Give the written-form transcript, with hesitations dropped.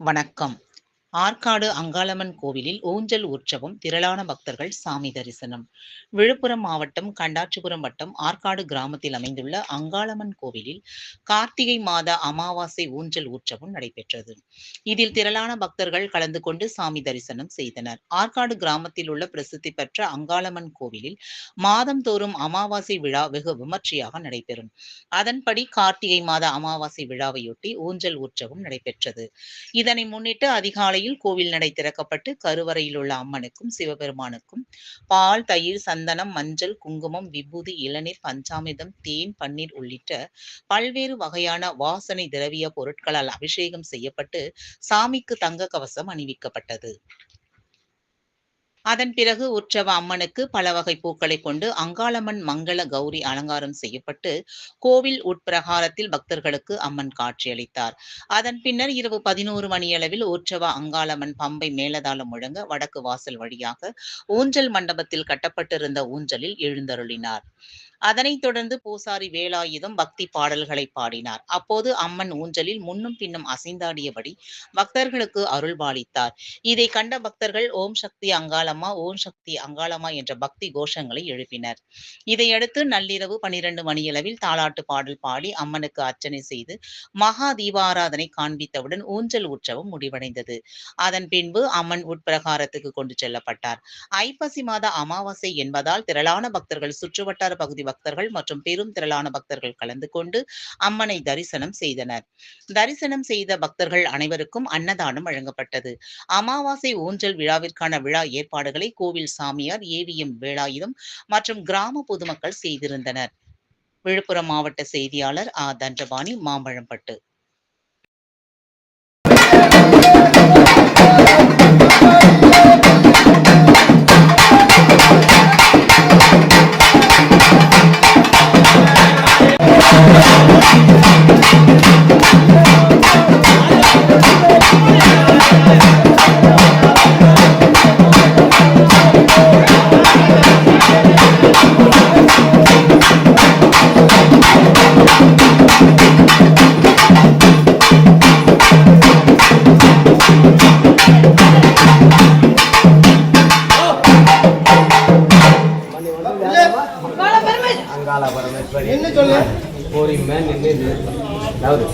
வணக்கம். ஆற்காடு அங்காளம்மன் கோவிலில் ஊஞ்சல் உற்சவம், திரளான பக்தர்கள் சாமி தரிசனம். விழுப்புரம் மாவட்டம் கண்டாச்சிபுரம் வட்டம் ஆற்காடு கிராமத்தில் அமைந்துள்ள அங்காளம்மன் கோவிலில் கார்த்திகை மாத அமாவாசை ஊஞ்சல் உற்சவம் நடைபெற்றது. இதில் திரளான பக்தர்கள் கலந்து கொண்டு சாமி தரிசனம் செய்தனர். ஆற்காடு கிராமத்தில் உள்ள பிரசித்தி பெற்ற அங்காளம்மன் கோவிலில் மாதந்தோறும் அமாவாசை விழா வெகு விமர்சையாக நடைபெறும். அதன்படி கார்த்திகை மாத அமாவாசை விழாவையொட்டி ஊஞ்சல் உற்சவம் நடைபெற்றது. இதனை முன்னிட்டு அதிகாலையில் கோவில் நடை திறக்கப்பட்டு கருவறையில் உள்ள அம்மனுக்கும் சிவபெருமானுக்கும் பால், தயிர், சந்தனம், மஞ்சள், குங்குமம், விபூதி, இளநீர், பஞ்சாமிர்தம், தேன், பன்னீர் உள்ளிட்ட பல்வேறு வகையான வாசனை திரவிய பொருட்களால் அபிஷேகம் செய்யப்பட்டு சாமிக்கு தங்க கவசம் அணிவிக்கப்பட்டது. அதன் பிறகு உற்சவ அம்மனுக்கு பல வகை பூக்களை கொண்டு அங்காளம்மன் மங்கள கௌரி அலங்காரம் செய்யப்பட்டு கோவில் உட்பிரகாரத்தில் பக்தர்களுக்கு அம்மன் காட்சியளித்தார். அதன் பின்னர் இரவு 11 மணியளவில் உற்சவ அங்காளம்மன் பம்பை மேலதாளம் முழங்க வடக்கு வாசல் வழியாக ஊஞ்சல் மண்டபத்தில் கட்டப்பட்டிருந்த ஊஞ்சலில் எழுந்தருளினார். அதனைத் தொடர்ந்து பூசாரி வேலாயுதம் பக்தி பாடல்களை பாடினார். அப்போது அம்மன் ஊஞ்சலில் முன்னும் பின்னும் அசைந்தாடியபடி பக்தர்களுக்கு அருள்பாலித்தார். இதை கண்ட பக்தர்கள் ஓம் சக்தி அங்காளம்மா, ஓம் சக்தி அங்காளம்மா என்ற பக்தி கோஷங்களை எழுப்பினர். இதையடுத்து நள்ளிரவு 12 மணியளவில் தாலாட்டு பாடல் பாடி அம்மனுக்கு அர்ச்சனை செய்து மகா தீபாராதனை காண்பித்தவுடன் ஊஞ்சல் உற்சவம் முடிவடைந்தது. அதன் பின்பு அம்மன் உட்பிரகாரத்துக்கு கொண்டு செல்லப்பட்டார். ஐப்பசி மாத அமாவாசை என்பதால் திரளான பக்தர்கள், சுற்றுவட்டார பகுதி பக்தர்கள் மற்றும் பெரும் திரளான பக்தர்கள் கலந்து கொண்டு அம்மனை தரிசனம் செய்தனர். தரிசனம் செய்த பக்தர்கள் அனைவருக்கும் அன்னதானம் வழங்கப்பட்டது. அமாவாசை ஊஞ்சல் விழாவிற்கான விழா ஏற்பாடுகளை கோவில் சாமியார் ஏவிஎம் வேலாயுதம் மற்றும் கிராம பொதுமக்கள் செய்திருந்தனர். விழுப்புரம் மாவட்ட செய்தியாளர் ஆ. தண்டபாணி, மாம்பழம்பட்டு. அங்காள பரமேஸ்வரி என்ன சொல்லு ஒரு மேன் நின்னு அதாவது